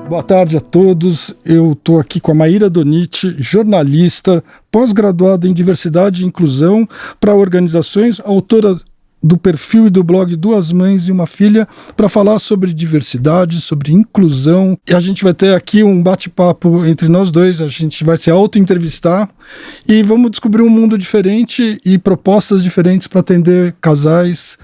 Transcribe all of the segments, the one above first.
Boa tarde a todos. Eu estou aqui com a Maíra Doniti, jornalista, pós-graduada em Diversidade e Inclusão para organizações, autora do perfil e do blog Duas Mães e uma Filha, para falar sobre diversidade, sobre inclusão. E a gente vai ter aqui um bate-papo entre nós dois, a gente vai se auto-entrevistar e vamos descobrir um mundo diferente e propostas diferentes para atender casais,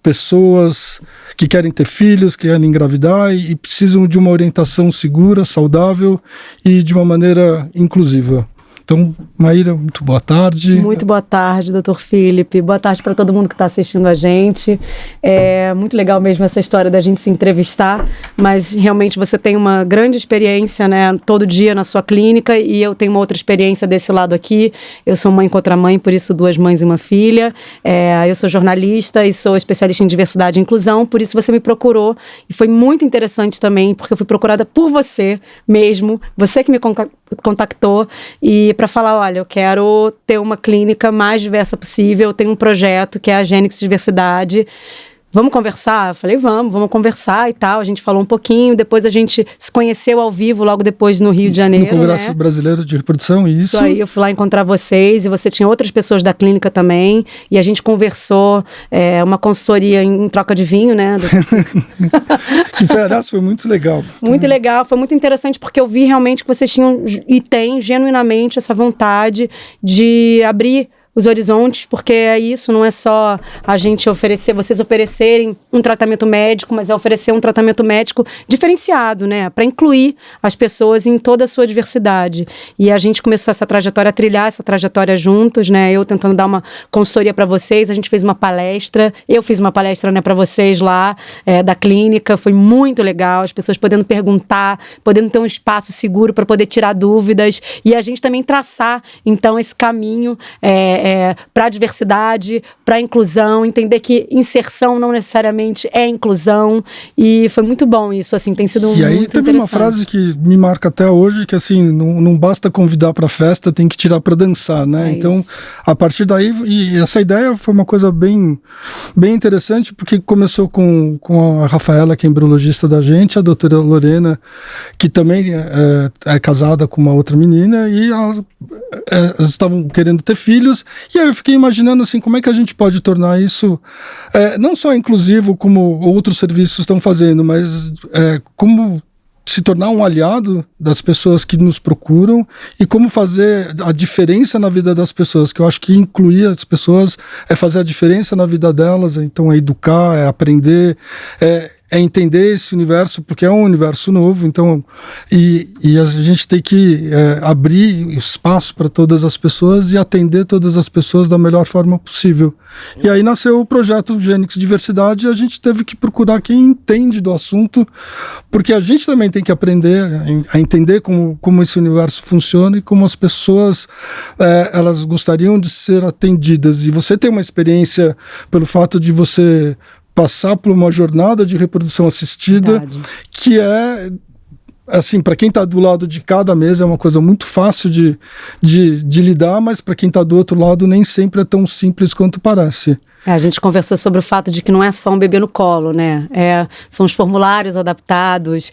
pessoas que querem ter filhos, que querem engravidar e precisam de uma orientação segura, saudável e de uma maneira inclusiva. Então, Maíra, muito boa tarde. Muito boa tarde, doutor Felipe. Boa tarde para todo mundo que está assistindo a gente. É muito legal mesmo essa história da gente se entrevistar, mas realmente você tem uma grande experiência, né, todo dia na sua clínica, e eu tenho uma outra experiência desse lado aqui. Eu sou mãe contra mãe, por isso Duas Mães e uma Filha. Eu sou jornalista e sou especialista em diversidade e inclusão, por isso você me procurou, e foi muito interessante também, porque eu fui procurada por você mesmo, você que me contactou, e para falar, olha, eu quero ter uma clínica mais diversa possível, eu tenho um projeto que é a Gênix Diversidade. Vamos conversar? Eu falei, vamos conversar e tal. A gente falou um pouquinho, depois a gente se conheceu ao vivo, logo depois no Rio de Janeiro. No Congresso Brasileiro de Reprodução, isso. Isso aí, eu fui lá encontrar vocês, e você tinha outras pessoas da clínica também, e a gente conversou, uma consultoria em troca de vinho, né? Que foi muito legal. Muito legal, foi muito interessante, porque eu vi realmente que vocês tinham e têm genuinamente essa vontade de abrir os horizontes, porque é isso, não é só a gente oferecer, vocês oferecerem um tratamento médico, mas é oferecer um tratamento médico diferenciado, né, para incluir as pessoas em toda a sua diversidade. E a gente começou essa trajetória, a trilhar essa trajetória juntos, né, eu tentando dar uma consultoria para vocês, a gente fez uma palestra, eu fiz uma palestra, né, para vocês lá, da clínica, foi muito legal, as pessoas podendo perguntar, podendo ter um espaço seguro para poder tirar dúvidas, e a gente também traçar, então, esse caminho, para a diversidade, para a inclusão, entender que inserção não necessariamente é inclusão, e foi muito bom isso, assim, tem sido muito interessante. E aí teve uma frase que me marca até hoje, que assim, não basta convidar para festa, tem que tirar para dançar, né? Então, isso. A partir daí, e essa ideia foi uma coisa bem interessante, porque começou com a Rafaela, que é embriologista da gente, a doutora Lorena, que também é casada com uma outra menina, e elas estavam querendo ter filhos. E aí eu fiquei imaginando assim, como é que a gente pode tornar isso não só inclusivo como outros serviços estão fazendo, mas como se tornar um aliado das pessoas que nos procuram e como fazer a diferença na vida das pessoas, que eu acho que incluir as pessoas é fazer a diferença na vida delas, então é educar, é aprender, é entender esse universo, porque é um universo novo, então, e a gente tem que abrir espaço para todas as pessoas e atender todas as pessoas da melhor forma possível. E aí nasceu o projeto Gênix Diversidade, e a gente teve que procurar quem entende do assunto, porque a gente também tem que aprender a entender como esse universo funciona e como as pessoas elas gostariam de ser atendidas. E você tem uma experiência pelo fato de você passar por uma jornada de reprodução assistida. Verdade. Que é, assim, para quem está do lado de cada mesa é uma coisa muito fácil de lidar, mas para quem está do outro lado nem sempre é tão simples quanto parece. A gente conversou sobre o fato de que não é só um bebê no colo, né? São os formulários adaptados,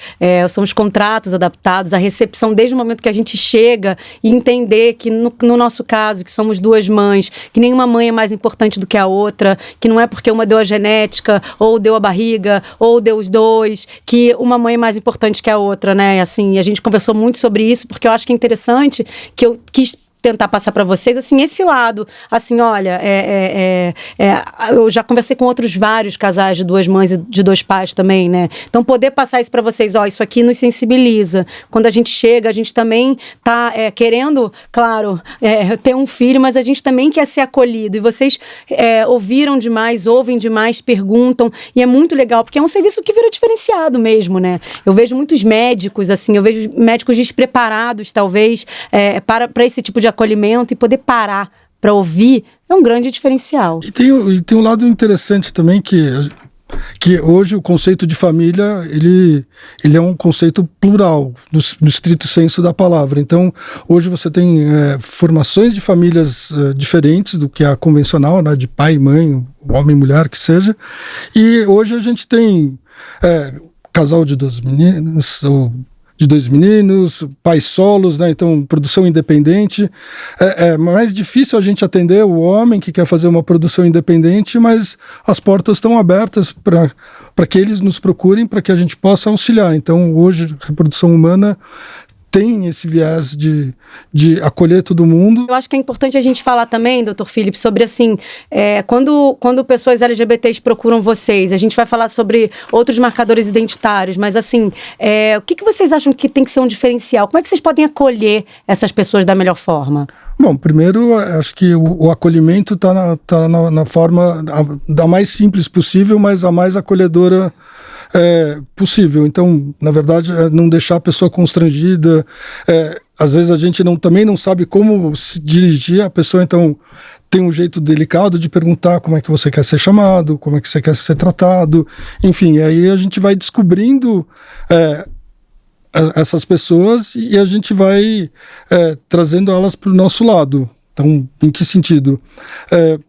são os contratos adaptados, a recepção desde o momento que a gente chega e entender que no nosso caso, que somos duas mães, que nenhuma mãe é mais importante do que a outra, que não é porque uma deu a genética, ou deu a barriga, ou deu os dois, que uma mãe é mais importante que a outra, né? E assim, a gente conversou muito sobre isso, porque eu acho que é interessante, que eu quis tentar passar para vocês, assim, esse lado, assim, olha, eu já conversei com outros vários casais de duas mães e de dois pais também, né, então poder passar isso para vocês, isso aqui nos sensibiliza, quando a gente chega, a gente também tá querendo, claro, ter um filho, mas a gente também quer ser acolhido, e vocês ouviram demais, ouvem demais, perguntam, e é muito legal, porque é um serviço que vira diferenciado mesmo, né, eu vejo muitos médicos, assim, eu vejo médicos despreparados, talvez, para esse tipo de acolhimento, e poder parar para ouvir é um grande diferencial. E tem um lado interessante também, que hoje o conceito de família ele é um conceito plural, no estrito senso da palavra. Então, hoje você tem formações de famílias diferentes do que a convencional, né, de pai e mãe, homem e mulher, que seja. E hoje a gente tem casal de duas meninas, ou de 2 meninos, pais solos, né? Então produção independente. É mais difícil a gente atender o homem que quer fazer uma produção independente, mas as portas estão abertas para que eles nos procurem, para que a gente possa auxiliar. Então hoje a reprodução humana tem esse viés de acolher todo mundo. Eu acho que é importante a gente falar também, Dr. Felipe, sobre assim, quando pessoas LGBTs procuram vocês, a gente vai falar sobre outros marcadores identitários, mas assim, o que vocês acham que tem que ser um diferencial? Como é que vocês podem acolher essas pessoas da melhor forma? Bom, primeiro, acho que o acolhimento está na forma da mais simples possível, mas a mais acolhedora possível. Então, na verdade, não deixar a pessoa constrangida. Às vezes a gente também não sabe como se dirigir à pessoa, então tem um jeito delicado de perguntar como é que você quer ser chamado, como é que você quer ser tratado, enfim, aí a gente vai descobrindo essas pessoas e a gente vai trazendo elas para o nosso lado. Então, em que sentido?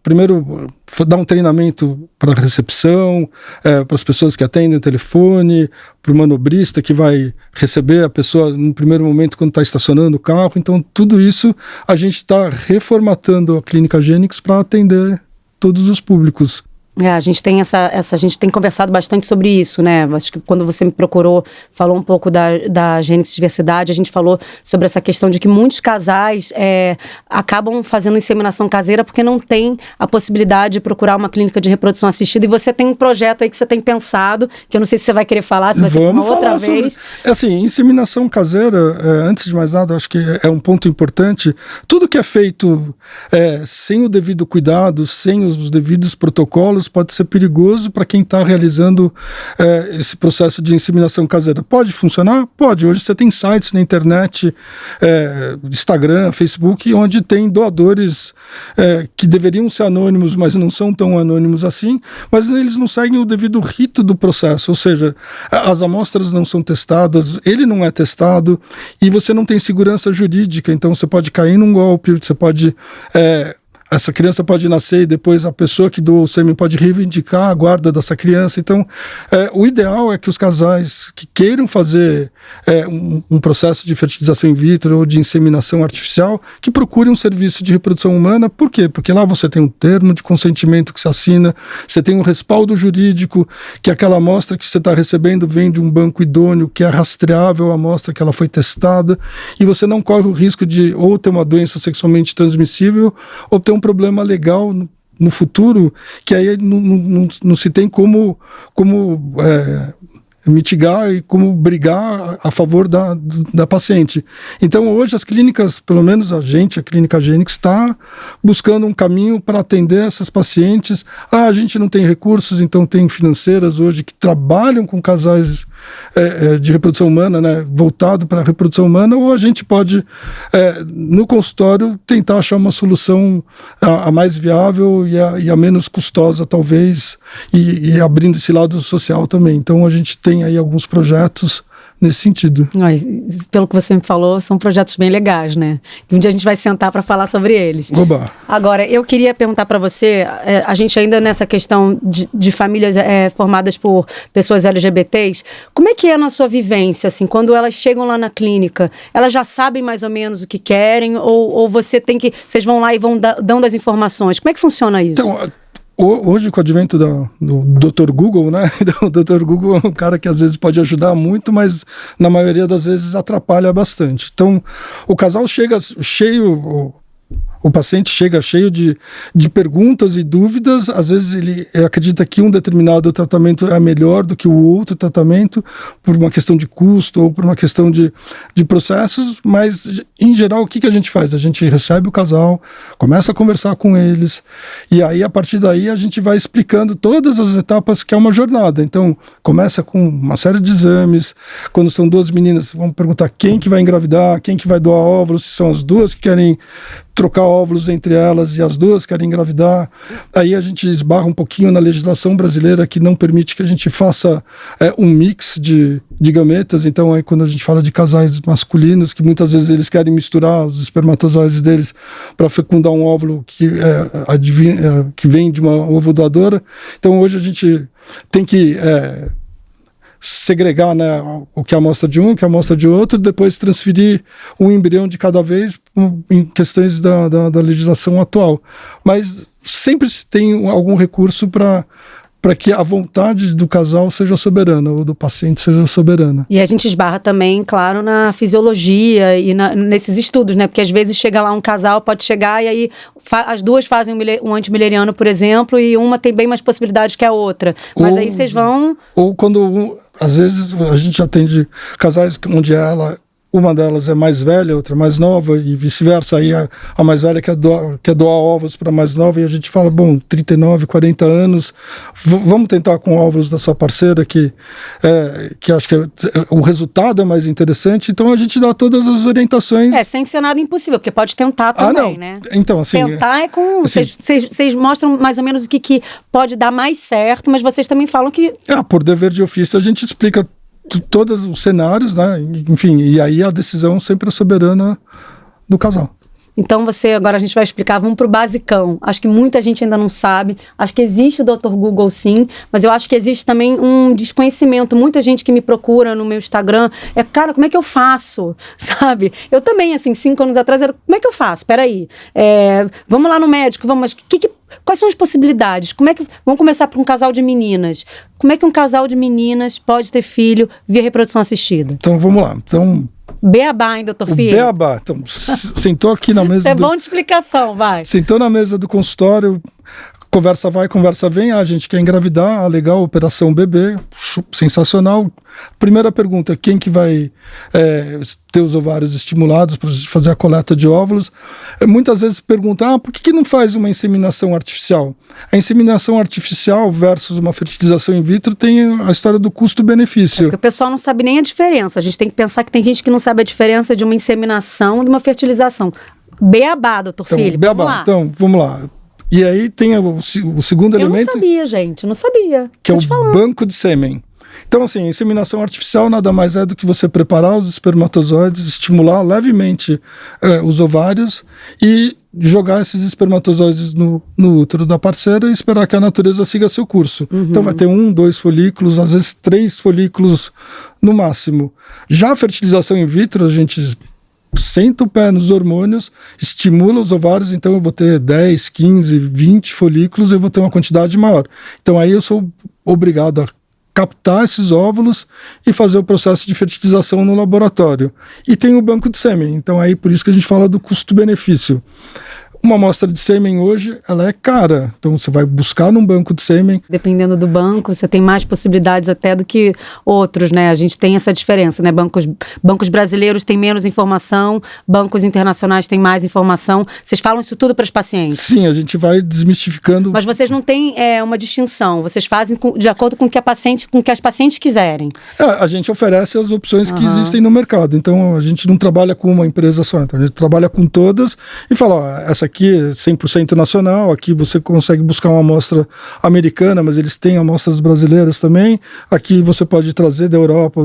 Primeiro, dar um treinamento para a recepção, para as pessoas que atendem o telefone, para o manobrista que vai receber a pessoa no primeiro momento quando está estacionando o carro. Então, tudo isso a gente está reformatando a Clínica Gênix para atender todos os públicos. A gente tem a gente tem conversado bastante sobre isso, né? Acho que quando você me procurou, falou um pouco da Gênix Diversidade, a gente falou sobre essa questão de que muitos casais acabam fazendo inseminação caseira porque não tem a possibilidade de procurar uma clínica de reprodução assistida, e você tem um projeto aí que você tem pensado, que eu não sei se você vai querer falar, se vai ser uma outra vez. Assim, inseminação caseira, antes de mais nada, acho que é um ponto importante. Tudo que é feito sem o devido cuidado, sem os devidos protocolos, pode ser perigoso para quem está realizando esse processo de inseminação caseira. Pode funcionar? Pode. Hoje você tem sites na internet, Instagram, Facebook, onde tem doadores que deveriam ser anônimos, mas não são tão anônimos assim, mas eles não seguem o devido rito do processo, ou seja, as amostras não são testadas, ele não é testado, e você não tem segurança jurídica, então você pode cair num golpe, você pode... essa criança pode nascer e depois a pessoa que doou o sêmen pode reivindicar a guarda dessa criança. Então, o ideal é que os casais que queiram fazer um processo de fertilização in vitro ou de inseminação artificial, que procurem um serviço de reprodução humana. Por quê? Porque lá você tem um termo de consentimento que se assina, você tem um respaldo jurídico, que aquela amostra que você está recebendo vem de um banco idôneo, que é rastreável a amostra, que ela foi testada, e você não corre o risco de ou ter uma doença sexualmente transmissível ou ter um problema legal no futuro, que aí não se tem como mitigar e como brigar a favor da paciente. Então hoje as clínicas, pelo menos a Clínica Gênix, está buscando um caminho para atender essas pacientes. A gente não tem recursos, então tem financeiras hoje que trabalham com casais de reprodução humana, né, voltado para a reprodução humana, ou a gente pode no consultório tentar achar uma solução a mais viável e a menos custosa talvez, e abrindo esse lado social também. Então a gente tem aí alguns projetos nesse sentido. Pelo que você me falou, são projetos bem legais, né? Um dia a gente vai sentar para falar sobre eles. Oba. Agora, eu queria perguntar para você, a gente ainda nessa questão de famílias formadas por pessoas LGBTs, como é que é na sua vivência, assim, quando elas chegam lá na clínica, elas já sabem mais ou menos o que querem, ou vocês vão lá e vão dando as informações? Como é que funciona isso? Então, hoje, com o advento do Dr. Google, né? O Dr. Google é um cara que às vezes pode ajudar muito, mas na maioria das vezes atrapalha bastante. Então, o casal chega cheio... O paciente chega cheio de perguntas e dúvidas. Às vezes ele acredita que um determinado tratamento é melhor do que o outro tratamento, por uma questão de custo ou por uma questão de processos, mas em geral o que a gente faz? A gente recebe o casal, começa a conversar com eles, e aí a partir daí a gente vai explicando todas as etapas, que é uma jornada. Então começa com uma série de exames. Quando são duas meninas, vamos perguntar quem que vai engravidar, quem que vai doar óvulos, se são as duas que querem trocar óvulos entre elas e as duas querem engravidar. Aí a gente esbarra um pouquinho na legislação brasileira, que não permite que a gente faça um mix de gametas. Então aí quando a gente fala de casais masculinos, que muitas vezes eles querem misturar os espermatozoides deles para fecundar um óvulo que vem de uma ovodoadora. Então hoje a gente tem que segregar, né, o que é a amostra de um, o que é a amostra de outro, depois transferir um embrião de cada vez em questões da legislação atual. Mas sempre se tem algum recurso para que a vontade do casal seja soberana, ou do paciente seja soberana. E a gente esbarra também, claro, na fisiologia e nesses estudos, né? Porque às vezes chega lá um casal, pode chegar e aí as duas fazem um antimileriano, por exemplo, e uma tem bem mais possibilidades que a outra. Mas aí vocês vão... Ou quando, às vezes, a gente atende casais onde uma delas é mais velha, outra mais nova, e vice-versa. Aí a mais velha quer doar ovos para a mais nova, e a gente fala, bom, 39, 40 anos, vamos tentar com óvulos da sua parceira, que acho que o resultado é mais interessante. Então a gente dá todas as orientações. Sem ser nada impossível, porque pode tentar também, né? Então, assim... Tentar é com... Vocês mostram mais ou menos o que pode dar mais certo, mas vocês também falam que... Por dever de ofício, a gente explica todos os cenários, né? Enfim, e aí a decisão sempre é soberana do casal. Então agora a gente vai explicar, vamos pro basicão. Acho que muita gente ainda não sabe, acho que existe o Dr. Google sim, mas eu acho que existe também um desconhecimento. Muita gente que me procura no meu Instagram, cara, como é que eu faço? Sabe? Eu também, assim, 5 anos atrás, como é que eu faço? Peraí, vamos lá no médico, mas quais são as possibilidades? Vamos começar por um casal de meninas. Como é que um casal de meninas pode ter filho via reprodução assistida? Então, vamos lá. Beabá, hein, doutor Filho? Beabá. Então, sentou aqui na mesa... Isso é bom de explicação, vai. Sentou na mesa do consultório, conversa vai, conversa vem, a gente quer engravidar, legal, operação bebê, sensacional. Primeira pergunta, quem que vai ter os ovários estimulados para fazer a coleta de óvulos? Muitas vezes perguntam, por que não faz uma inseminação artificial? A inseminação artificial versus uma fertilização in vitro tem a história do custo-benefício. Porque o pessoal não sabe nem a diferença. A gente tem que pensar que tem gente que não sabe a diferença de uma inseminação e de uma fertilização. Beabá, doutor Filho, vamos lá. Então, vamos lá. E aí tem o segundo elemento... Eu não sabia, gente, não sabia. Que é o banco de sêmen. Então, assim, a inseminação artificial nada mais é do que você preparar os espermatozoides, estimular levemente os ovários e jogar esses espermatozoides no útero da parceira e esperar que a natureza siga seu curso. Então vai ter 1, 2 folículos, às vezes 3 folículos no máximo. Já a fertilização in vitro, a gente senta o pé nos hormônios, estimula os ovários, então eu vou ter 10, 15, 20 folículos, eu vou ter uma quantidade maior. Então aí eu sou obrigado a captar esses óvulos e fazer o processo de fertilização no laboratório. E tem o banco de sêmen, então aí por isso que a gente fala do custo-benefício. Uma amostra de sêmen hoje, ela é cara. Então, você vai buscar num banco de sêmen. Dependendo do banco, você tem mais possibilidades até do que outros, né? A gente tem essa diferença, né? Bancos brasileiros têm menos informação, bancos internacionais têm mais informação. Vocês falam isso tudo para os pacientes? Sim, a gente vai desmistificando. Mas vocês não têm uma distinção. Vocês fazem de acordo com o que as pacientes quiserem. A gente oferece as opções que existem no mercado. Então, a gente não trabalha com uma empresa só. Então, a gente trabalha com todas e fala, essa aqui é 100% nacional, aqui você consegue buscar uma amostra americana, mas eles têm amostras brasileiras também, aqui você pode trazer da Europa,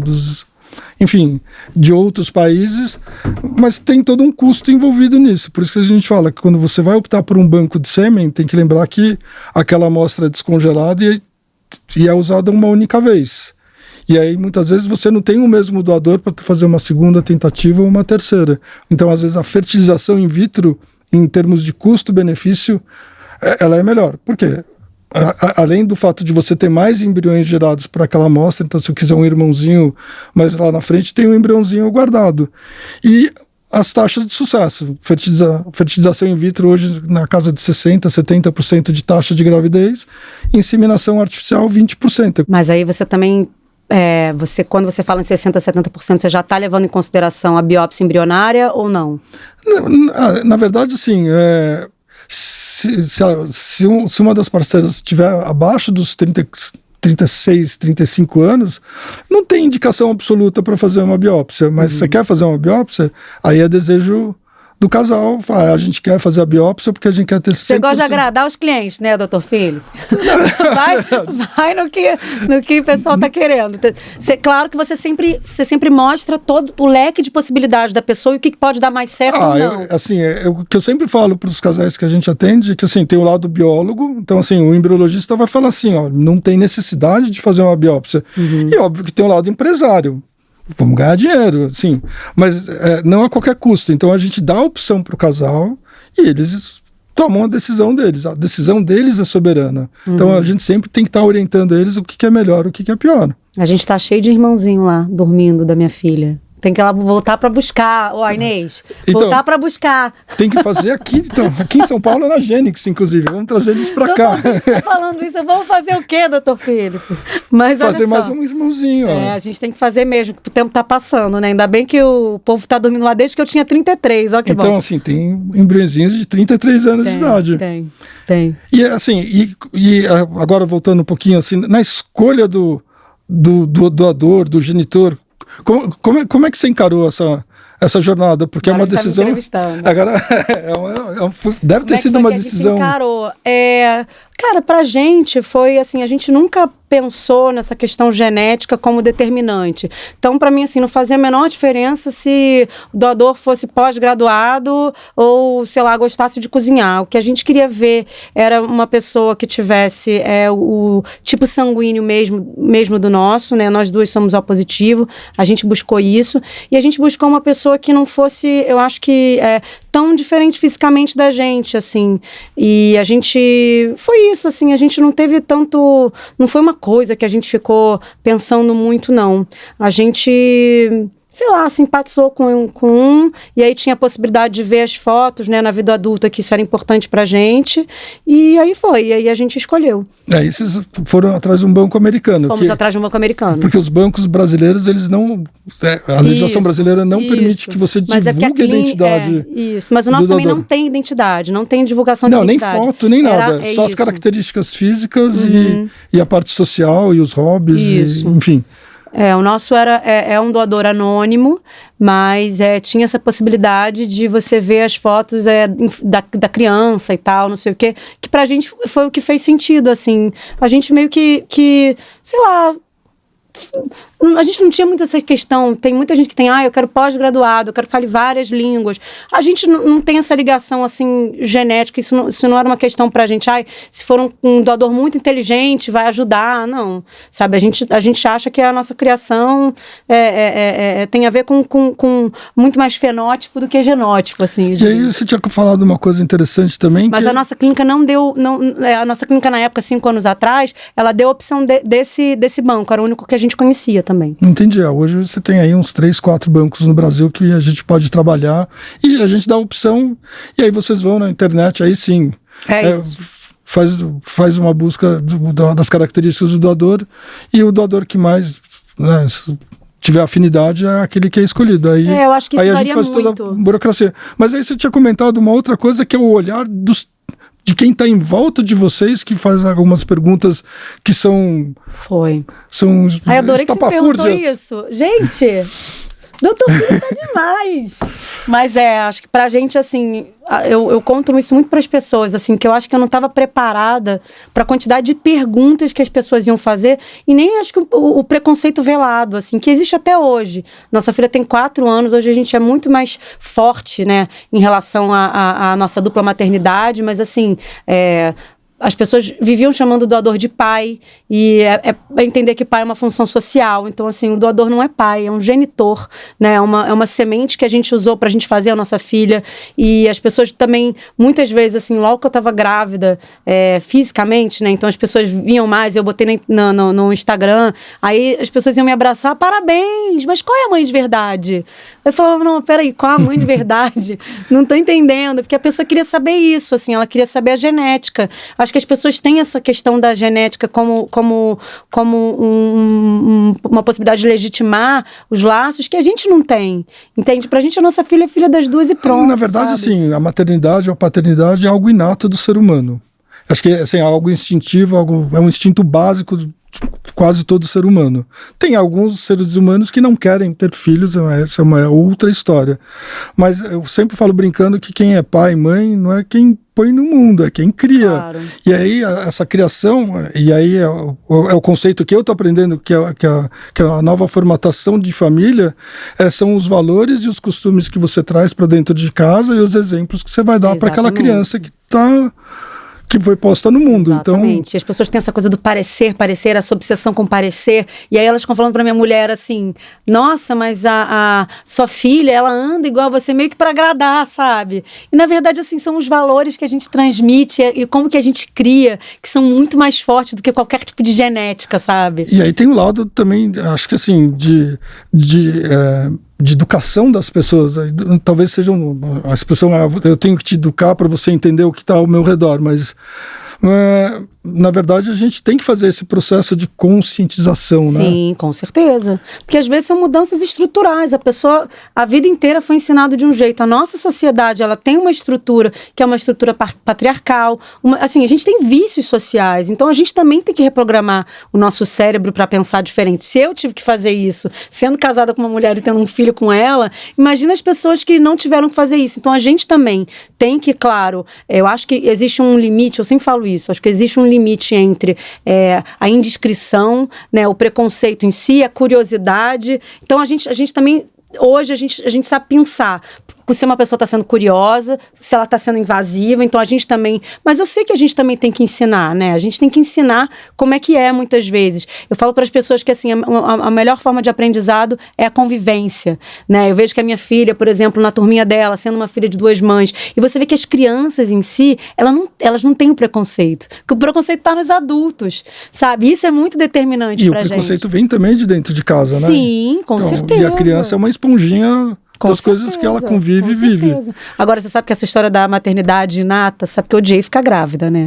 enfim, de outros países, mas tem todo um custo envolvido nisso, por isso que a gente fala que quando você vai optar por um banco de sêmen, tem que lembrar que aquela amostra é descongelada e é usada uma única vez. E aí, muitas vezes, você não tem o mesmo doador para fazer uma segunda tentativa ou uma terceira. Então, às vezes, a fertilização in vitro, em termos de custo-benefício, ela é melhor. Por quê? Além do fato de você ter mais embriões gerados para aquela amostra, então se eu quiser um irmãozinho, mas lá na frente tem um embriãozinho guardado. E as taxas de sucesso. Fertilização in vitro hoje na casa de 60%, 70% de taxa de gravidez, inseminação artificial 20%. Mas aí você também... quando você fala em 60%, 70%, você já está levando em consideração a biópsia embrionária ou não? Na verdade, sim. Se uma das parceiras estiver abaixo dos 36, 35 anos, não tem indicação absoluta para fazer uma biópsia. Mas se você quer fazer uma biópsia, aí é desejo do casal, a gente quer fazer a biópsia porque a gente quer ter 100%. Você gosta de agradar os clientes, né, doutor Filho? vai no que o pessoal está querendo. Claro que você sempre mostra todo o leque de possibilidades da pessoa e o que pode dar mais certo ou não. O que eu sempre falo para os casais que a gente atende é que assim, tem o lado biólogo, então assim, o embriologista vai falar assim, ó, não tem necessidade de fazer uma biópsia. E óbvio que tem o lado empresário. Vamos ganhar dinheiro, sim, mas não a qualquer custo. Então a gente dá a opção para o casal e eles tomam a decisão deles é soberana. Então a gente sempre tem que estar orientando eles o que é melhor, o que é pior. A gente tá cheio de irmãozinho lá, dormindo, da minha filha. Tem que ela voltar para buscar, Inês. Voltar para buscar. Tem que fazer aqui, então. Aqui em São Paulo, na Gênix, inclusive. Vamos trazer eles para cá. Tá falando isso, vamos fazer o quê, doutor Filipe? Mas fazer mais um irmãozinho. A gente tem que fazer mesmo, porque o tempo tá passando, né? Ainda bem que o povo tá dormindo lá desde que eu tinha 33, ó que bom. Então, assim, tem embriõezinhos de 33 anos de idade. Tem. E, assim, agora voltando um pouquinho, assim, na escolha do doador, do genitor, como é que você encarou essa jornada? Porque agora é uma decisão. Agora deve ter sido uma decisão. Encarou. Cara, pra gente foi assim, a gente nunca pensou nessa questão genética como determinante. Então, para mim, assim, não fazia a menor diferença se o doador fosse pós-graduado ou, sei lá, gostasse de cozinhar. O que a gente queria ver era uma pessoa que tivesse o tipo sanguíneo mesmo do nosso, né? Nós duas somos O positivo, a gente buscou isso. E a gente buscou uma pessoa que não fosse, eu acho que, tão diferente fisicamente da gente, assim. E a gente... Foi isso, assim, a gente não teve tanto... Não foi uma coisa que a gente ficou pensando muito, não. A gente... sei lá, simpatizou com um, e aí tinha a possibilidade de ver as fotos, né, na vida adulta, que isso era importante pra gente, e aí foi, e aí a gente escolheu. E vocês foram atrás de um banco americano. Fomos atrás de um banco americano. Porque os bancos brasileiros, eles não... a legislação brasileira não permite que você divulgue a identidade. Isso, mas o nosso também não tem identidade, não tem divulgação de identidade. Não, nem foto, nem nada. Só as características físicas e a parte social e os hobbies, enfim. O nosso é um doador anônimo, mas tinha essa possibilidade de você ver as fotos da criança e tal, não sei o quê, que pra gente foi o que fez sentido, assim. A gente meio que sei lá, a gente não tinha muito essa questão. Tem muita gente que tem, eu quero pós-graduado, eu quero falar várias línguas. A gente não tem essa ligação, assim, genética. Isso não era uma questão pra gente, se for um doador muito inteligente, vai ajudar. Não, sabe? A gente acha que a nossa criação tem a ver com muito mais fenótipo do que genótipo, assim. E aí você tinha falado uma coisa interessante também. Mas a nossa clínica não deu... a nossa clínica, na época, 5 anos atrás, ela deu a opção desse banco. Era o único que a gente conhecia também. Entendi. Hoje você tem aí uns 3, 4 bancos no Brasil que a gente pode trabalhar e a gente dá a opção, e aí vocês vão na internet, aí sim. Isso. Faz uma busca das características do doador, e o doador que mais, né, tiver afinidade é aquele que é escolhido. Aí, eu acho que isso aí a gente faz muito. Toda a burocracia. Mas aí você tinha comentado uma outra coisa, que é o olhar de quem está em volta de vocês, que faz algumas perguntas que são... São eu adorei que você perguntou isso. Gente, doutor Filho tá demais. Mas acho que pra gente, assim, eu conto isso muito pras pessoas, assim, que eu acho que eu não estava preparada para a quantidade de perguntas que as pessoas iam fazer, e nem acho que o preconceito velado, assim, que existe até hoje. Nossa filha tem 4 anos, hoje a gente é muito mais forte, né, em relação à nossa dupla maternidade, mas assim, as pessoas viviam chamando o doador de pai, e entender que pai é uma função social. Então, assim, o doador não é pai, é um genitor, né? É uma semente que a gente usou pra gente fazer a nossa filha. E as pessoas também, muitas vezes, assim, logo que eu tava grávida, fisicamente, né? Então as pessoas vinham mais, eu botei no Instagram, aí as pessoas iam me abraçar, parabéns, mas qual é a mãe de verdade? Eu falava, não, peraí, qual a mãe de verdade? Não tô entendendo, porque a pessoa queria saber isso, assim, ela queria saber a genética. Acho que as pessoas têm essa questão da genética como uma possibilidade de legitimar os laços que a gente não tem, entende? Pra gente, a nossa filha é filha das duas e pronto. Na verdade, assim, a maternidade ou a paternidade é algo inato do ser humano. Acho que assim, é algo instintivo, é um instinto básico quase todo ser humano. Tem alguns seres humanos que não querem ter filhos, essa é uma outra história. Mas eu sempre falo brincando que quem é pai e mãe não é quem põe no mundo, é quem cria. Claro. E aí essa criação, e aí é o conceito que eu estou aprendendo, que é a nova formatação de família, são os valores e os costumes que você traz para dentro de casa e os exemplos que você vai dar para aquela criança que foi posta no mundo. Exatamente. Então, As pessoas têm essa coisa do parecer, essa obsessão com parecer, e aí elas ficam falando pra minha mulher assim, nossa, mas a sua filha, ela anda igual a você, meio que pra agradar, sabe? E na verdade, assim, são os valores que a gente transmite e como que a gente cria, que são muito mais fortes do que qualquer tipo de genética, sabe? E aí tem o lado também, acho que assim, de educação das pessoas. Talvez seja a expressão, eu tenho que te educar para você entender o que está ao meu redor, mas na verdade a gente tem que fazer esse processo de conscientização, né? Sim, com certeza. Porque às vezes são mudanças estruturais, a vida inteira foi ensinado de um jeito, a nossa sociedade, ela tem uma estrutura que é uma estrutura patriarcal, assim, a gente tem vícios sociais, então a gente também tem que reprogramar o nosso cérebro para pensar diferente. Se eu tive que fazer isso, sendo casada com uma mulher e tendo um filho com ela, imagina as pessoas que não tiveram que fazer isso. Então a gente também tem que, claro, eu acho que existe um limite, eu sempre falo isso, acho que existe um limite entre a indiscrição, né, o preconceito em si, a curiosidade. Então a gente também, hoje a gente sabe pensar se uma pessoa está sendo curiosa, se ela está sendo invasiva, então a gente também... Mas eu sei que a gente também tem que ensinar, né? A gente tem que ensinar como é que é, muitas vezes. Eu falo para as pessoas que, assim, a melhor forma de aprendizado é a convivência, né? Eu vejo que a minha filha, por exemplo, na turminha dela, sendo uma filha de 2 mães, e você vê que as crianças em si, elas não têm o preconceito. Porque o preconceito está nos adultos, sabe? Isso é muito determinante pra gente. E o preconceito vem também de dentro de casa, né? Sim, com certeza. E a criança é uma esponjinha... das coisas que ela convive e vive. Agora, você sabe que essa história da maternidade inata, sabe que eu odiei ficar grávida, né?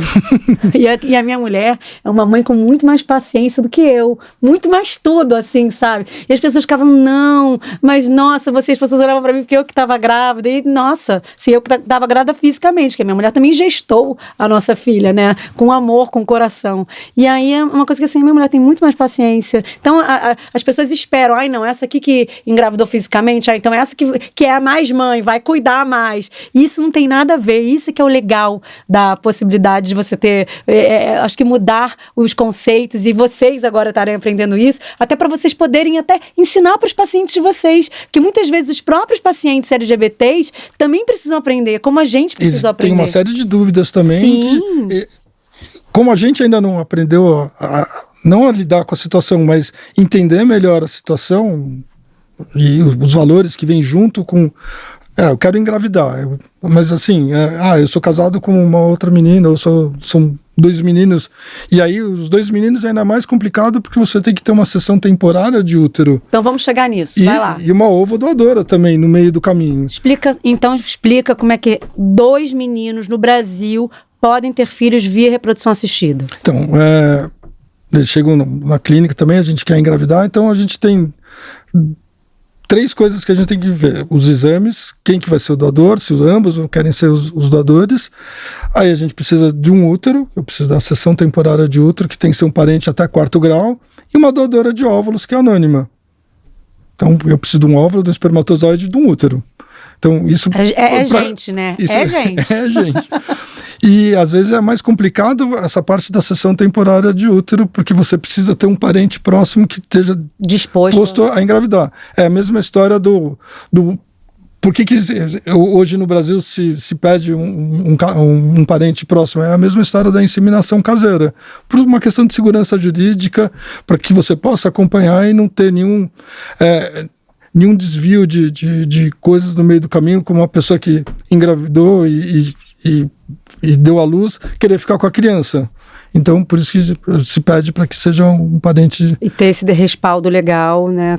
e a minha mulher é uma mãe com muito mais paciência do que eu. Muito mais tudo, assim, sabe? E as pessoas ficavam, não, mas nossa, as pessoas olhavam pra mim porque eu que tava grávida. E nossa, se eu que tava grávida fisicamente, porque a minha mulher também gestou a nossa filha, né? Com amor, com coração. E aí é uma coisa que, assim, a minha mulher tem muito mais paciência. Então, as pessoas esperam, ai não, essa aqui que engravidou fisicamente, então essa que é a mais mãe, vai cuidar mais. Isso não tem nada a ver. Isso que é o legal da possibilidade de você ter, acho que mudar os conceitos, e vocês agora estarem aprendendo isso, até para vocês poderem até ensinar para os pacientes de vocês, que muitas vezes os próprios pacientes LGBTs também precisam aprender, como a gente precisa aprender. Tem uma série de dúvidas também. Sim. Como a gente ainda não aprendeu não a lidar com a situação, mas entender melhor a situação e os valores que vêm junto com... eu quero engravidar, mas assim, eu sou casado com uma outra menina, são 2 meninos, e aí os 2 meninos é ainda mais complicado porque você tem que ter uma sessão temporária de útero. Então vamos chegar nisso, vai lá. E uma ovodoadora também no meio do caminho. Explica como é que 2 meninos no Brasil podem ter filhos via reprodução assistida. Então, eles chegam na clínica também, a gente quer engravidar, então a gente tem 3 coisas que a gente tem que ver: os exames, quem que vai ser o doador, se ambos querem ser os doadores. Aí a gente precisa de um útero, eu preciso da sessão temporária de útero, que tem que ser um parente até 4º grau, e uma doadora de óvulos, que é anônima. Então eu preciso de um óvulo, de um espermatozoide e de um útero. Então isso... gente, né? Isso, é gente. É gente. E às vezes é mais complicado essa parte da sessão temporária de útero, porque você precisa ter um parente próximo que esteja disposto a engravidar. É a mesma história do por que hoje no Brasil se pede um parente próximo? É a mesma história da inseminação caseira, por uma questão de segurança jurídica, para que você possa acompanhar e não ter nenhum desvio de coisas no meio do caminho, como uma pessoa que engravidou e deu à luz querer ficar com a criança. Então, por isso que se pede para que seja um parente... E ter esse respaldo legal, né?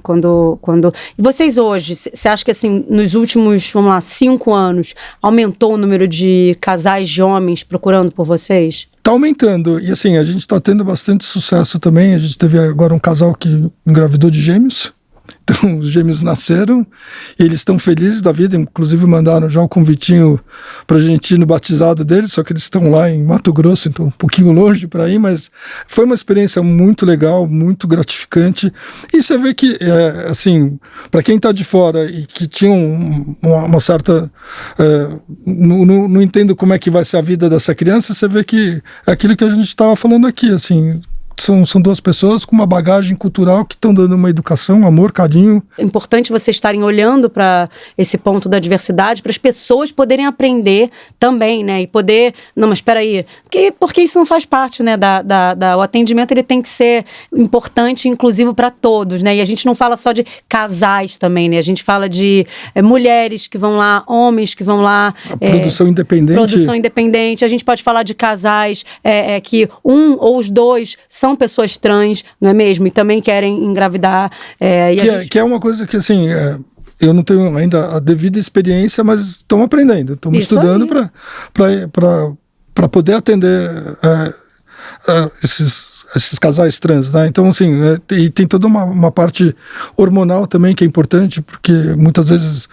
E vocês hoje, você acha que, assim, nos últimos, 5 anos, aumentou o número de casais de homens procurando por vocês? Está aumentando. E, assim, a gente está tendo bastante sucesso também. A gente teve agora um casal que engravidou de gêmeos. Então, os gêmeos nasceram, e eles estão felizes da vida, inclusive mandaram já o convitinho para a gente ir no batizado deles, só que eles estão lá em Mato Grosso, então um pouquinho longe para ir, mas foi uma experiência muito legal, muito gratificante. E você vê que, assim, para quem está de fora e que tinha uma certa... não entendo como é que vai ser a vida dessa criança, você vê que é aquilo que a gente estava falando aqui, assim... São duas pessoas com uma bagagem cultural que estão dando uma educação, amor, carinho. É importante vocês estarem olhando para esse ponto da diversidade, para as pessoas poderem aprender também, né? E poder... Não, mas espera aí. Porque isso não faz parte, né? O atendimento, ele tem que ser importante e inclusivo para todos, né? E a gente não fala só de casais também, né? A gente fala de mulheres que vão lá, homens que vão lá. Produção independente. Produção independente. A gente pode falar de casais que um ou os dois são pessoas trans, não é mesmo? E também querem engravidar. Que é uma coisa que, assim, eu não tenho ainda a devida experiência, mas estamos aprendendo, estamos estudando para poder atender esses casais trans, né? Então, assim, e tem toda uma parte hormonal também que é importante, porque muitas vezes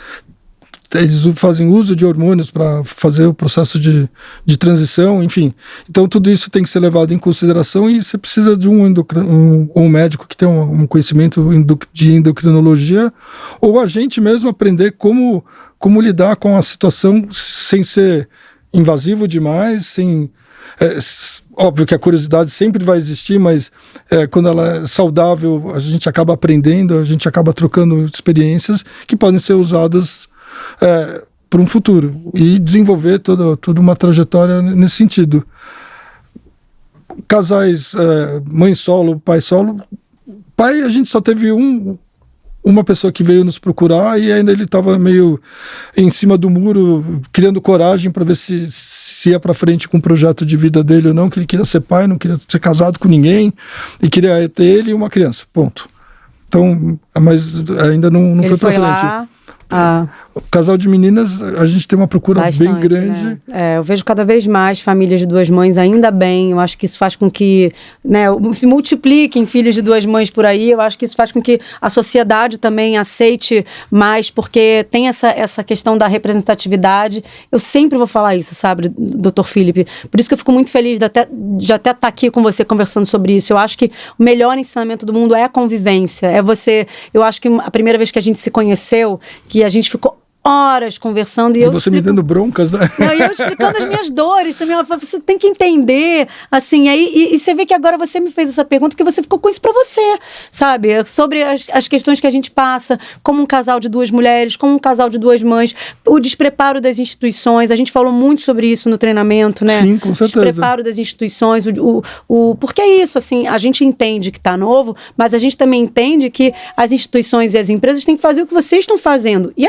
eles fazem uso de hormônios para fazer o processo de transição, enfim. Então, tudo isso tem que ser levado em consideração e você precisa de um médico que tem um conhecimento de endocrinologia, ou a gente mesmo aprender como lidar com a situação sem ser invasivo demais, sem... óbvio que a curiosidade sempre vai existir, mas quando ela é saudável, a gente acaba aprendendo, a gente acaba trocando experiências que podem ser usadas para um futuro e desenvolver toda uma trajetória nesse sentido. Casais, mãe solo, pai solo. Pai, a gente só teve uma pessoa que veio nos procurar e ainda ele estava meio em cima do muro, criando coragem para ver se ia para frente com o projeto de vida dele ou não, que ele queria ser pai, não queria ser casado com ninguém e queria ter ele e uma criança, ponto. Então, mas ainda não foi para frente. O casal de meninas, a gente tem uma procura bastante, bem grande. Né? Eu vejo cada vez mais famílias de duas mães, ainda bem. Eu acho que isso faz com que, né, se multipliquem filhos de duas mães por aí. Eu acho que isso faz com que a sociedade também aceite mais, porque tem essa questão da representatividade. Eu sempre vou falar isso, sabe, Dr. Felipe? Por isso que eu fico muito feliz de até estar aqui com você conversando sobre isso. Eu acho que o melhor ensinamento do mundo é a convivência. Eu acho que a primeira vez que a gente se conheceu, que a gente ficou horas conversando. E você me dando broncas, né? Não, e eu explicando as minhas dores também. Você tem que entender, assim, aí, e você vê que agora você me fez essa pergunta porque você ficou com isso pra você, sabe? Sobre as questões que a gente passa, como um casal de duas mulheres, como um casal de duas mães, o despreparo das instituições. A gente falou muito sobre isso no treinamento, né? Sim, com certeza. O despreparo das instituições, porque é isso, assim, a gente entende que tá novo, mas a gente também entende que as instituições e as empresas têm que fazer o que vocês estão fazendo, ir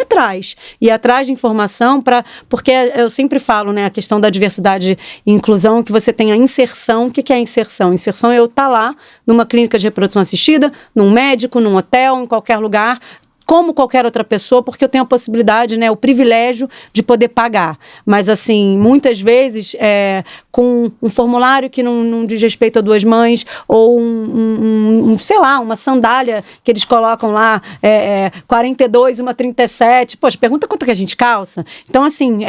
atrás de informação, porque eu sempre falo, né, a questão da diversidade e inclusão, que você tem a inserção. O que é a inserção? Inserção é eu estar lá numa clínica de reprodução assistida, num médico, num hotel, em qualquer lugar, como qualquer outra pessoa, porque eu tenho a possibilidade, né, o privilégio de poder pagar. Mas, assim, muitas vezes, com um formulário que não diz respeito a duas mães, ou sei lá, uma sandália que eles colocam lá, 42, uma 37, poxa, pergunta quanto que a gente calça. Então, assim,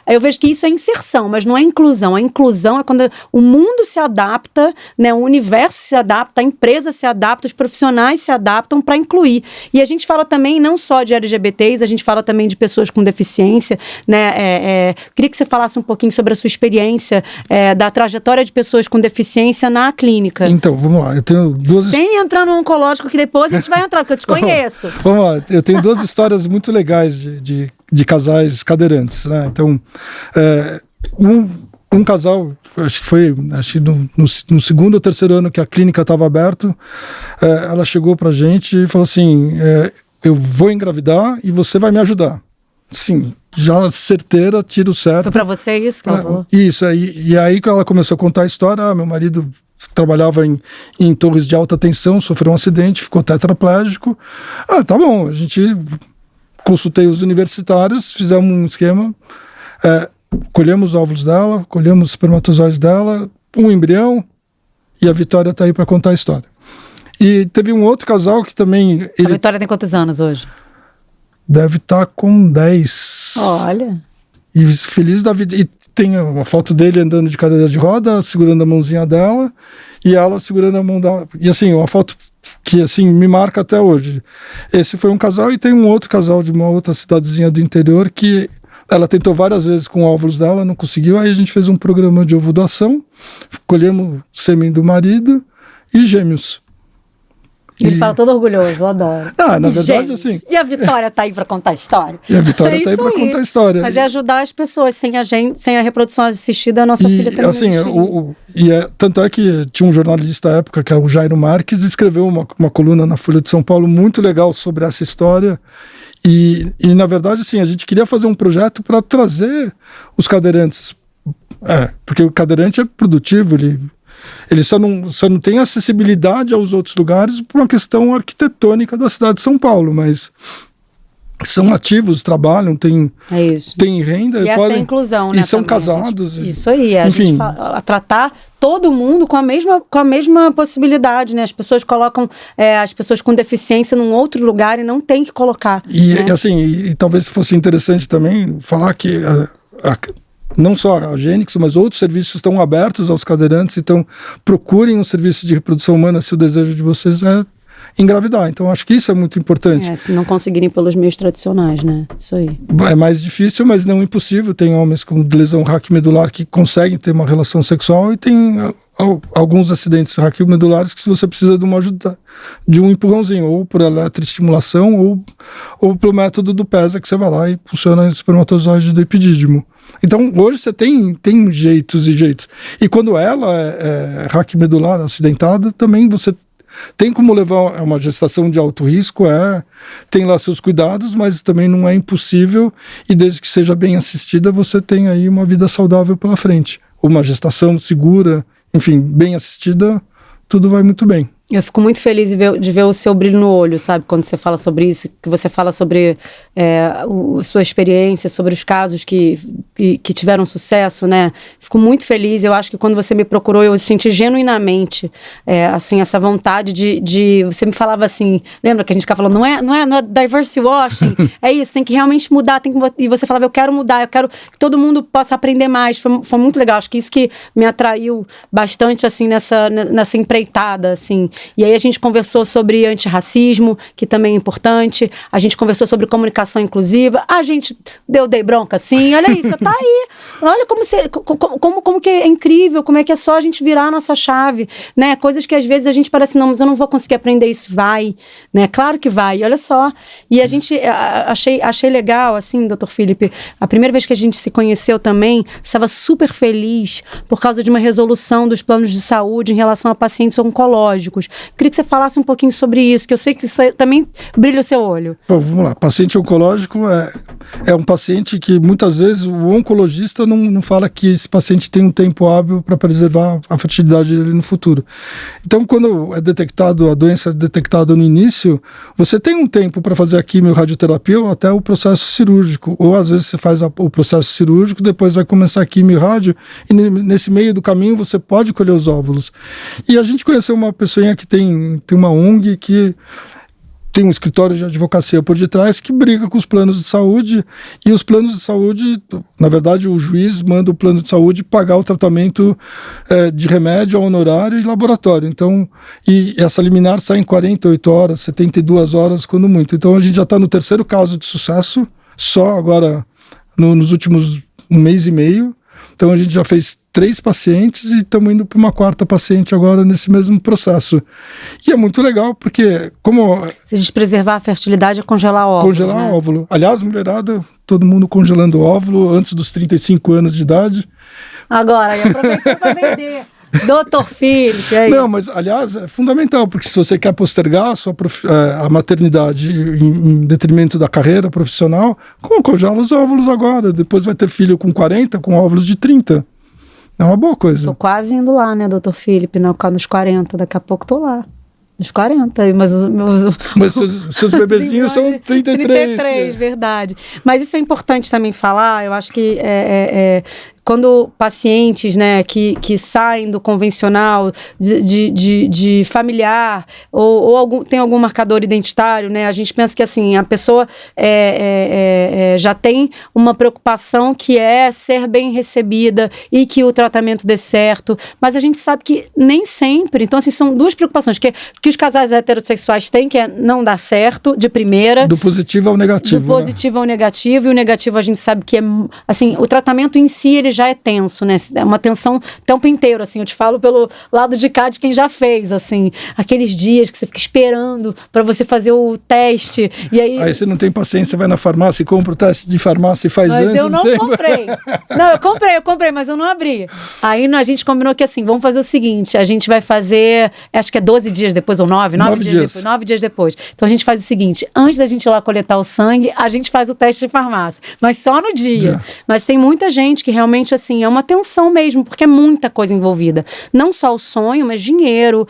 eu vejo que isso é inserção, mas não é inclusão. A inclusão é quando o mundo se adapta, né, o universo se adapta, a empresa se adapta, os profissionais se adaptam para incluir. E a gente fala também não só de LGBTs, a gente fala também de pessoas com deficiência, né? Queria que você falasse um pouquinho sobre a sua experiência da trajetória de pessoas com deficiência na clínica. Então, vamos lá, eu tenho duas... Sem entrar no oncológico, que depois a gente vai entrar, porque eu te conheço. Vamos lá, eu tenho duas histórias muito legais de casais cadeirantes, né? Então, um casal, acho que no segundo ou terceiro ano que a clínica estava aberta, ela chegou pra gente e falou assim, eu vou engravidar e você vai me ajudar. Sim, já certeira, tiro certo. Foi pra você isso que ela falou? Isso, e aí que ela começou a contar a história, meu marido trabalhava em torres de alta tensão, sofreu um acidente, ficou tetraplégico. Tá bom, a gente consultei os universitários, fizemos um esquema, colhemos os óvulos dela, colhemos os espermatozoides dela, um embrião, e a Vitória está aí para contar a história. E teve um outro casal que também... A Vitória tem quantos anos hoje? Deve estar com 10. Olha. E feliz da vida. E tem uma foto dele andando de cadeira de roda, segurando a mãozinha dela, e ela segurando a mão dela. E assim, uma foto que assim me marca até hoje. Esse foi um casal, e tem um outro casal de uma outra cidadezinha do interior que ela tentou várias vezes com óvulos dela, não conseguiu. Aí a gente fez um programa de ovo doação, colhemos sêmen do marido e gêmeos. Ele fala todo orgulhoso, eu adoro. Na verdade, assim... E a Vitória tá aí pra contar a história. E a Vitória tá aí pra contar a história. Mas é ajudar as pessoas. Sem a reprodução assistida, a nossa filha também assim, tanto é que tinha um jornalista à época, que era o Jairo Marques, escreveu uma coluna na Folha de São Paulo muito legal sobre essa história. E na verdade, assim, a gente queria fazer um projeto para trazer os cadeirantes. Porque o cadeirante é produtivo, ele só não tem acessibilidade aos outros lugares por uma questão arquitetônica da cidade de São Paulo, mas são ativos, trabalham, têm renda. E essa é a inclusão, né? E são casados. Isso aí, enfim. A tratar todo mundo com a mesma possibilidade, né? As pessoas colocam as pessoas com deficiência num outro lugar e não tem que colocar. E assim, e talvez fosse interessante também falar que não só a Gênix, mas outros serviços estão abertos aos cadeirantes, então procurem um serviço de reprodução humana se o desejo de vocês é engravidar. Então acho que isso é muito importante. Se não conseguirem pelos meios tradicionais, né? Isso aí. É mais difícil, mas não impossível. Tem homens com lesão raquimedular que conseguem ter uma relação sexual, e tem alguns acidentes raquimedulares que você precisa de uma ajuda, de um empurrãozinho, ou por eletroestimulação, ou pelo método do PESA, que você vai lá e funciona o espermatozoide do epidídimo. Então, hoje você tem jeitos e jeitos. E quando ela é raquimedular acidentada, também você tem como levar uma gestação de alto risco, tem lá seus cuidados, mas também não é impossível, e desde que seja bem assistida, você tem aí uma vida saudável pela frente. Uma gestação segura, enfim, bem assistida, tudo vai muito bem. Eu fico muito feliz de ver o seu brilho no olho, sabe? Quando você fala sobre isso, que você fala sobre sua experiência, sobre os casos que tiveram sucesso, né? Fico muito feliz. Eu acho que quando você me procurou, eu senti genuinamente, assim, essa vontade de... Você me falava assim, lembra que a gente ficava falando, não é diversity washing, é isso, tem que realmente mudar, e você falava, eu quero mudar, eu quero que todo mundo possa aprender mais. Foi muito legal. Acho que isso que me atraiu bastante, assim, nessa empreitada, assim. E aí a gente conversou sobre antirracismo, que também é importante. A gente conversou sobre comunicação inclusiva. A gente dei bronca, sim. Olha isso, tá aí. Olha como que é incrível, como é que é só a gente virar a nossa chave, né? Coisas que às vezes a gente parece, não, mas eu não vou conseguir aprender isso. Vai, né? Claro que vai, olha só. E a gente, achei legal, assim, Dr. Felipe, a primeira vez que a gente se conheceu também, estava super feliz por causa de uma resolução dos planos de saúde em relação a pacientes oncológicos. Queria que você falasse um pouquinho sobre isso, que eu sei que isso também brilha o seu olho. Bom, vamos lá. Paciente oncológico é um paciente que muitas vezes o oncologista não fala que esse paciente tem um tempo hábil para preservar a fertilidade dele no futuro. Então, quando a doença é detectada no início, você tem um tempo para fazer a quimio-radioterapia ou até o processo cirúrgico. Ou às vezes você faz o processo cirúrgico, depois vai começar a quimio-rádio, e nesse meio do caminho você pode colher os óvulos. E a gente conheceu uma pessoinha que tem uma ONG que tem um escritório de advocacia por detrás que briga com os planos de saúde, e os planos de saúde, na verdade, o juiz manda o plano de saúde pagar o tratamento de remédio, honorário e laboratório. Então, e essa liminar sai em 48 horas, 72 horas, quando muito. Então, a gente já está no terceiro caso de sucesso, só agora nos últimos um mês e meio. Então, a gente já fez 3 pacientes e estamos indo para uma 4ª paciente agora nesse mesmo processo. E é muito legal, porque se a gente preservar a fertilidade é congelar óvulo. Congelar óvulo. Aliás, mulherada, todo mundo congelando óvulo antes dos 35 anos de idade. Agora, e aproveitou para vender. Dr. Felipe, é isso. Não, mas aliás é fundamental, porque se você quer postergar a maternidade em detrimento da carreira profissional, congela os óvulos agora, depois vai ter filho com 40, com óvulos de 30. É uma boa coisa. Tô quase indo lá, né, Dr. Felipe, nos 40, daqui a pouco tô lá. Nos 40, mas os meus... Mas seus bebezinhos são 33. 33, verdade. Mas isso é importante também falar, eu acho que quando pacientes, né, que saem do convencional, de familiar, ou tem algum marcador identitário, né, a gente pensa que assim, a pessoa já tem uma preocupação que é ser bem recebida e que o tratamento dê certo, mas a gente sabe que nem sempre. Então, assim, são duas preocupações que os casais heterossexuais têm, que é não dar certo de primeira. Do positivo ao negativo. Do positivo ao negativo, e o negativo a gente sabe que é, assim, o tratamento em si, ele já é tenso, né? É uma tensão o tempo inteiro, assim, eu te falo pelo lado de cá de quem já fez, assim, aqueles dias que você fica esperando para você fazer o teste, e aí você não tem paciência, vai na farmácia e compra o teste de farmácia e faz antes. Mas eu não comprei. Não, eu comprei, mas eu não abri. Aí a gente combinou que assim, vamos fazer o seguinte, a gente vai fazer, acho que é 12 dias depois, ou 9 dias depois. 9 dias depois. Então a gente faz o seguinte, antes da gente ir lá coletar o sangue, a gente faz o teste de farmácia. Mas só no dia. Mas tem muita gente que realmente, assim, é uma tensão mesmo, porque é muita coisa envolvida. Não só o sonho, mas dinheiro,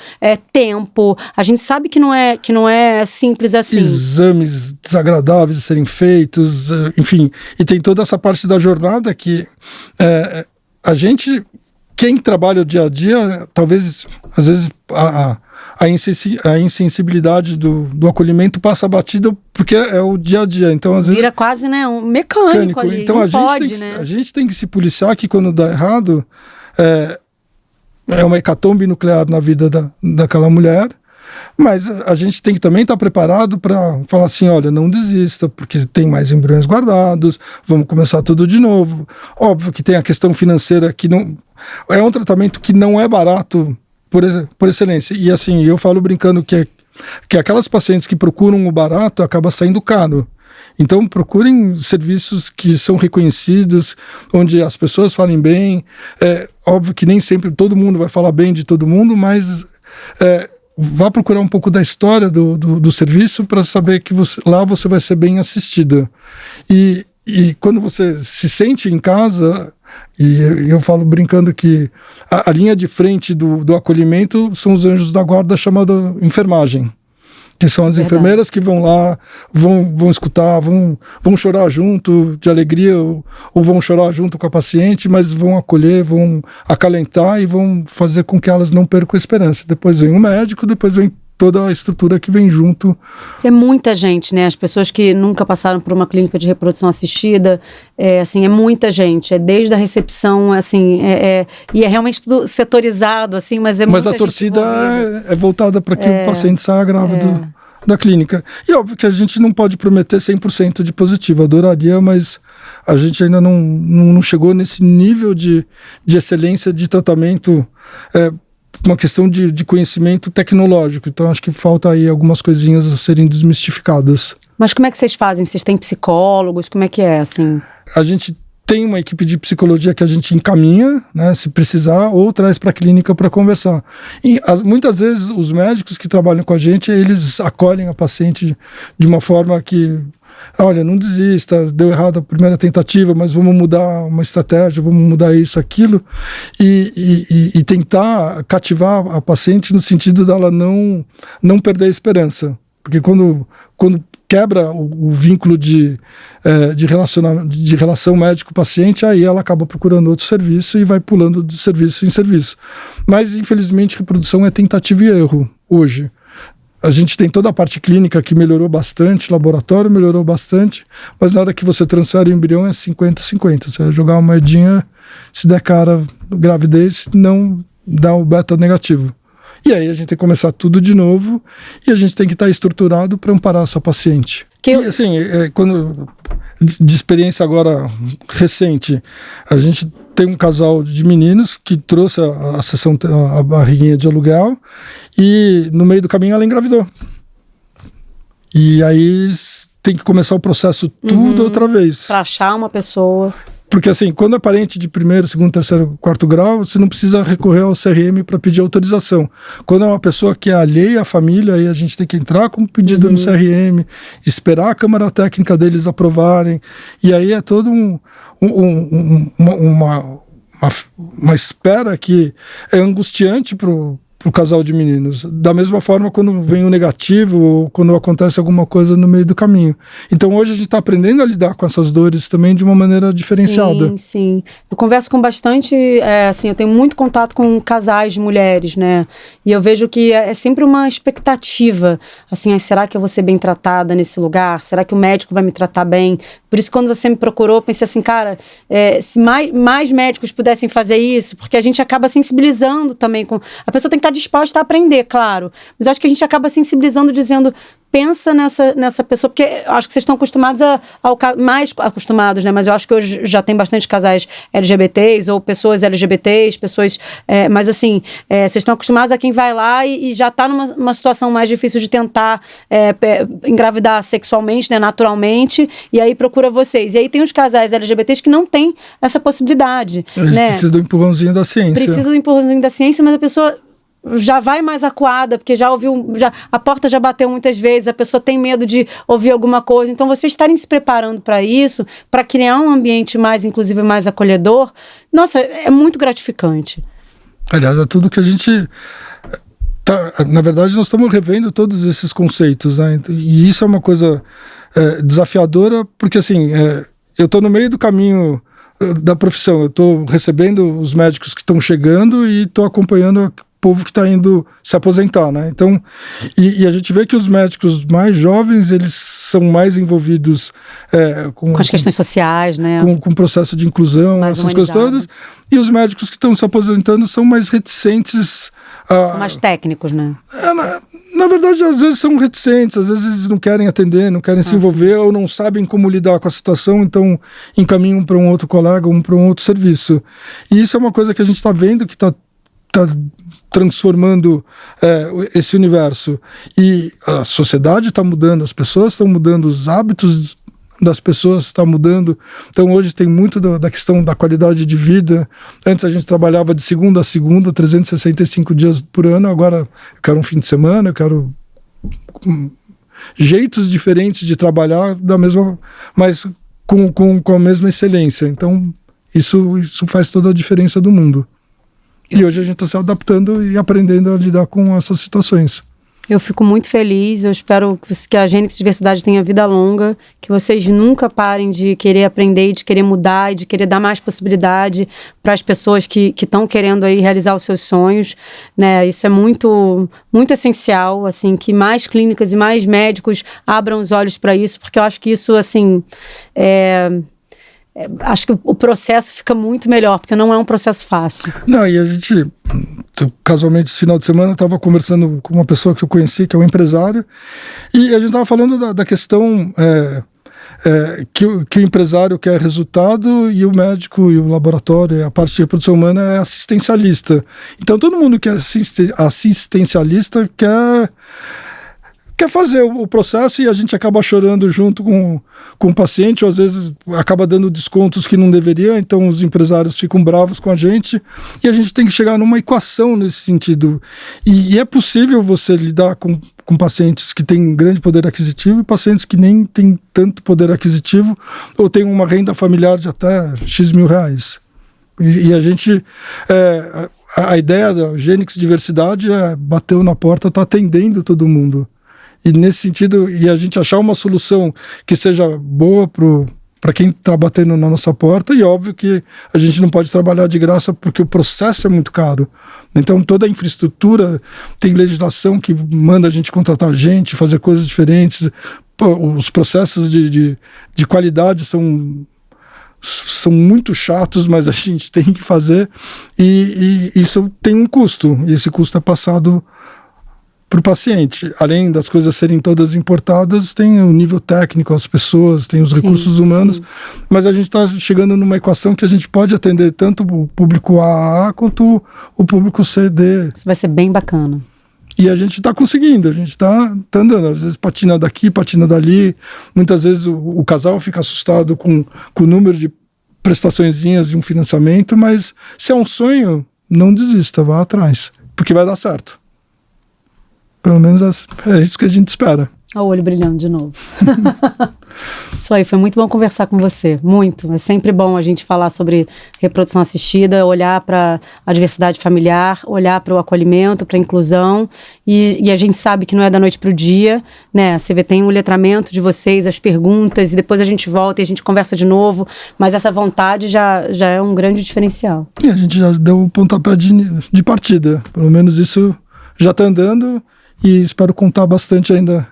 tempo. A gente sabe que não é simples assim. Exames desagradáveis de serem feitos, enfim. E tem toda essa parte da jornada que a gente, quem trabalha o dia a dia, talvez, às vezes, a insensibilidade do acolhimento passa batida porque é o dia a dia. Então, às vezes, vira quase, né, um mecânico ali. Então, a gente tem que se policiar que quando dá errado, é uma hecatombe nuclear na vida daquela mulher. Mas a gente tem que também estar preparado para falar assim, olha, não desista, porque tem mais embriões guardados, vamos começar tudo de novo. Óbvio que tem a questão financeira, que não é um tratamento que não é barato por excelência. E assim, eu falo brincando que aquelas pacientes que procuram o barato acaba saindo caro. Então procurem serviços que são reconhecidos, onde as pessoas falem bem. É óbvio que nem sempre todo mundo vai falar bem de todo mundo, mas vá procurar um pouco da história do serviço para saber que lá você vai ser bem assistida. E quando você se sente em casa, e eu falo brincando que a linha de frente do acolhimento são os anjos da guarda, chamada enfermagem, que são as enfermeiras que vão lá, vão escutar, vão chorar junto de alegria, ou vão chorar junto com a paciente, mas vão acolher, vão acalentar e vão fazer com que elas não percam a esperança. Depois vem o médico, depois vem toda a estrutura que vem junto. É muita gente, né? As pessoas que nunca passaram por uma clínica de reprodução assistida, assim, é muita gente. É desde a recepção, assim, e é realmente tudo setorizado, assim, mas é muita gente. Mas a torcida é voltada para que o paciente saia grávido da clínica. E óbvio que a gente não pode prometer 100% de positivo. Adoraria, mas a gente ainda não chegou nesse nível de excelência de tratamento, uma questão de conhecimento tecnológico. Então acho que falta aí algumas coisinhas a serem desmistificadas. Mas como é que vocês fazem? Vocês têm psicólogos? Como é que é, assim? A gente tem uma equipe de psicologia que a gente encaminha, né, se precisar, ou traz para a clínica para conversar. E muitas vezes os médicos que trabalham com a gente, eles acolhem a paciente de uma forma que, olha, não desista, deu errado a primeira tentativa, mas vamos mudar uma estratégia, vamos mudar isso, aquilo, e tentar cativar a paciente no sentido dela não perder a esperança. Porque quando quebra o vínculo de relação médico-paciente, aí ela acaba procurando outro serviço e vai pulando de serviço em serviço. Mas, infelizmente, reprodução é tentativa e erro hoje. A gente tem toda a parte clínica que melhorou bastante, laboratório melhorou bastante, mas na hora que você transfere o embrião é 50-50. Você vai jogar uma moedinha, se der cara gravidez, não dá o beta negativo. E aí a gente tem que começar tudo de novo e a gente tem que estar estruturado para amparar essa paciente. E assim, de experiência agora recente, a gente tem um casal de meninos que trouxe a sessão, a barriguinha de aluguel, e no meio do caminho ela engravidou. E aí tem que começar o processo tudo outra vez. Para achar uma pessoa. Porque assim, quando é parente de primeiro, segundo, terceiro, quarto grau, você não precisa recorrer ao CRM para pedir autorização. Quando é uma pessoa que é alheia à família, aí a gente tem que entrar com pedido no CRM, esperar a Câmara Técnica deles aprovarem, e aí é todo uma espera que é angustiante pro casal de meninos. Da mesma forma quando vem o negativo ou quando acontece alguma coisa no meio do caminho. Então hoje a gente está aprendendo a lidar com essas dores também de uma maneira diferenciada. Sim, sim. Eu converso com bastante, assim, eu tenho muito contato com casais de mulheres, né? E eu vejo que é sempre uma expectativa, assim, será que eu vou ser bem tratada nesse lugar? Será que o médico vai me tratar bem? Por isso, quando você me procurou, eu pensei assim, cara, se mais médicos pudessem fazer isso, porque a gente acaba sensibilizando também com... A pessoa tem que estar disposta a aprender, claro. Mas acho que a gente acaba sensibilizando, dizendo, pensa nessa pessoa, porque acho que vocês estão acostumados mais acostumados, né? Mas eu acho que hoje já tem bastante casais LGBTs ou pessoas LGBTs, pessoas... mas assim, vocês estão acostumados a quem vai lá e já está numa situação mais difícil de tentar engravidar sexualmente, né? Naturalmente, e aí procura vocês. E aí tem os casais LGBTs que não têm essa possibilidade. Eles precisam do empurrãozinho da ciência. Precisa do empurrãozinho da ciência, mas a pessoa já vai mais acuada, porque já ouviu, a porta já bateu muitas vezes, a pessoa tem medo de ouvir alguma coisa. Então, vocês estarem se preparando para isso, para criar um ambiente mais, inclusive, mais acolhedor, nossa, é muito gratificante. Aliás, é tudo que a gente... na verdade, nós estamos revendo todos esses conceitos, né? E isso é uma coisa desafiadora, porque assim, eu estou no meio do caminho da profissão, eu estou recebendo os médicos que estão chegando e estou acompanhando o povo que está indo se aposentar, né? Então, e a gente vê que os médicos mais jovens, eles são mais envolvidos com as questões sociais, né? Com o processo de inclusão, mais essas coisas todas, e os médicos que estão se aposentando são mais reticentes. São mais técnicos, né? Na verdade, às vezes são reticentes, às vezes eles não querem atender, não querem se envolver, ou não sabem como lidar com a situação, então encaminham para um outro colega, para um outro serviço. E isso é uma coisa que a gente está vendo que está transformando esse universo. E a sociedade está mudando, as pessoas estão mudando, os hábitos das pessoas estão mudando. Então hoje tem muito da questão da qualidade de vida. Antes a gente trabalhava de segunda a segunda, 365 dias por ano, agora eu quero um fim de semana, eu quero jeitos diferentes de trabalhar, mas com a mesma excelência. Então isso faz toda a diferença do mundo. E hoje a gente está se adaptando e aprendendo a lidar com essas situações. Eu fico muito feliz, eu espero que a Gênix Diversidade tenha vida longa, que vocês nunca parem de querer aprender, de querer mudar e de querer dar mais possibilidade para as pessoas que estão querendo aí realizar os seus sonhos, né? Isso é muito, muito essencial, assim, que mais clínicas e mais médicos abram os olhos para isso, porque eu acho que isso, assim, acho que o processo fica muito melhor, porque não é um processo fácil. Não, e a gente, casualmente, esse final de semana, eu estava conversando com uma pessoa que eu conheci, que é um empresário, e a gente estava falando da questão que o empresário quer resultado e o médico e o laboratório, a parte de reprodução humana é assistencialista. Então todo mundo que é assistencialista quer fazer o processo e a gente acaba chorando junto com o paciente, ou às vezes acaba dando descontos que não deveria, então os empresários ficam bravos com a gente e a gente tem que chegar numa equação nesse sentido. E é possível você lidar com pacientes que têm grande poder aquisitivo e pacientes que nem têm tanto poder aquisitivo ou têm uma renda familiar de até X mil reais. E a gente... a ideia da Gênix Diversidade bateu na porta, está atendendo todo mundo. E nesse sentido, e a gente achar uma solução que seja boa para quem está batendo na nossa porta, e óbvio que a gente não pode trabalhar de graça porque o processo é muito caro. Então toda a infraestrutura, tem legislação que manda a gente contratar gente, fazer coisas diferentes, os processos de qualidade são muito chatos, mas a gente tem que fazer, e isso tem um custo, e esse custo é passado para o paciente. Além das coisas serem todas importadas, tem o nível técnico, as pessoas, tem os recursos humanos, sim. Mas a gente está chegando numa equação que a gente pode atender tanto o público AA quanto o público CD. Isso vai ser bem bacana. E a gente está conseguindo, a gente está andando, às vezes patina daqui, patina dali, muitas vezes o casal fica assustado com o número de prestaçõezinhas de um financiamento, mas se é um sonho, não desista, vá atrás, porque vai dar certo. Pelo menos é isso que a gente espera. Olha o olho brilhando de novo. Isso aí, foi muito bom conversar com você, muito. É sempre bom a gente falar sobre reprodução assistida, olhar para a diversidade familiar, olhar para o acolhimento, para a inclusão, e a gente sabe que não é da noite para o dia, né? Você vê, tem o letramento de vocês, as perguntas, e depois a gente volta e a gente conversa de novo, mas essa vontade já é um grande diferencial. E a gente já deu o pontapé de partida, pelo menos isso já está andando, e espero contar bastante ainda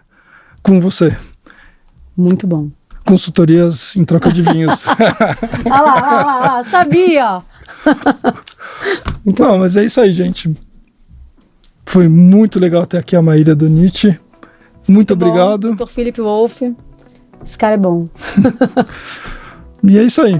com você. Muito bom. Consultorias em troca de vinhos. Olha lá, sabia! Não, mas é isso aí, gente. Foi muito legal ter aqui a Maíra do Nietzsche. Muito obrigado. Dr. Philip Wolff. Esse cara é bom. E é isso aí.